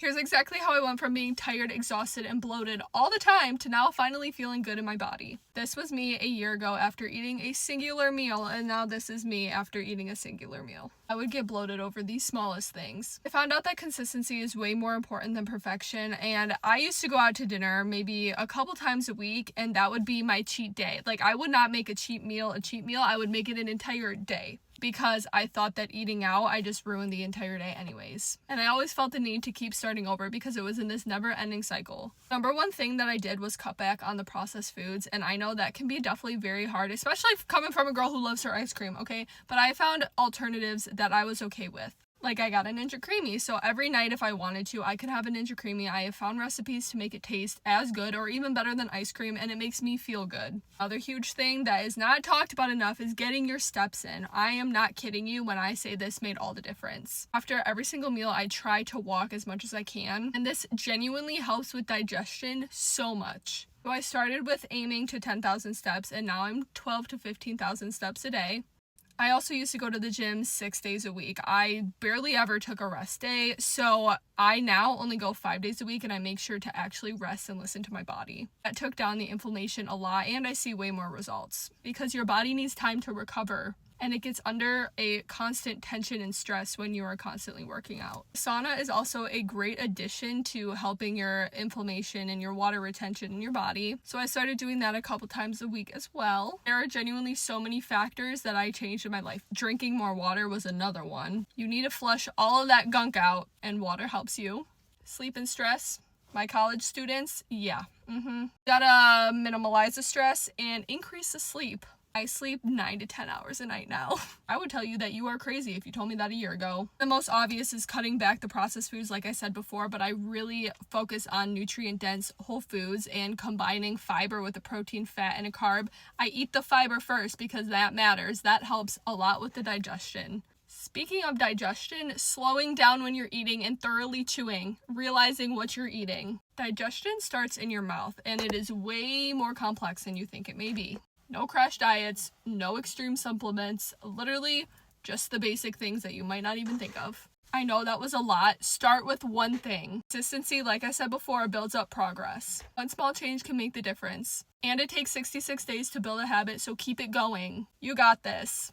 Here's exactly how I went from being tired, exhausted, and bloated all the time to now finally feeling good in my body. This was me a year ago after eating a singular meal, and now this is me after eating a singular meal. I would get bloated over the smallest things. I found out that consistency is way more important than perfection, and I used to go out to dinner maybe a couple times a week, and that would be my cheat day. Like, I would not make a cheat meal, I would make it an entire day. Because I thought that eating out, I just ruined the entire day anyways. And I always felt the need to keep starting over because it was in this never-ending cycle. Number one thing that I did was cut back on the processed foods, and I know that can be definitely very hard, especially coming from a girl who loves her ice cream, okay? But I found alternatives that I was okay with. Like, I got a Ninja Creamy, so every night if I wanted to, I could have a Ninja Creamy. I have found recipes to make it taste as good or even better than ice cream, and it makes me feel good. Another huge thing that is not talked about enough is getting your steps in. I am not kidding you when I say this made all the difference. After every single meal, I try to walk as much as I can, and this genuinely helps with digestion so much. So I started with aiming to 10,000 steps, and now I'm 12 to 15,000 steps a day. I also used to go to the gym 6 days a week. I barely ever took a rest day, so I now only go 5 days a week, and I make sure to actually rest and listen to my body. That took down the inflammation a lot, and I see way more results because your body needs time to recover. And it gets under a constant tension and stress when you are constantly working out. Sauna is also a great addition to helping your inflammation and your water retention in your body. So I started doing that a couple times a week as well. There are genuinely so many factors that I changed in my life. Drinking more water was another one. You need to flush all of that gunk out, and water helps you. Sleep and stress. My college students, gotta minimalize the stress and increase the sleep. I sleep 9 to 10 hours a night now. I would tell you that you are crazy if you told me that a year ago. The most obvious is cutting back the processed foods, like I said before, but I really focus on nutrient-dense whole foods and combining fiber with a protein, fat, and a carb. I eat the fiber first because that matters. That helps a lot with the digestion. Speaking of digestion, slowing down when you're eating and thoroughly chewing, realizing what you're eating. Digestion starts in your mouth, and it is way more complex than you think it may be. No crash diets, no extreme supplements, literally just the basic things that you might not even think of. I know that was a lot. Start with one thing. Consistency, like I said before, builds up progress. One small change can make the difference. And it takes 66 days to build a habit, so keep it going. You got this.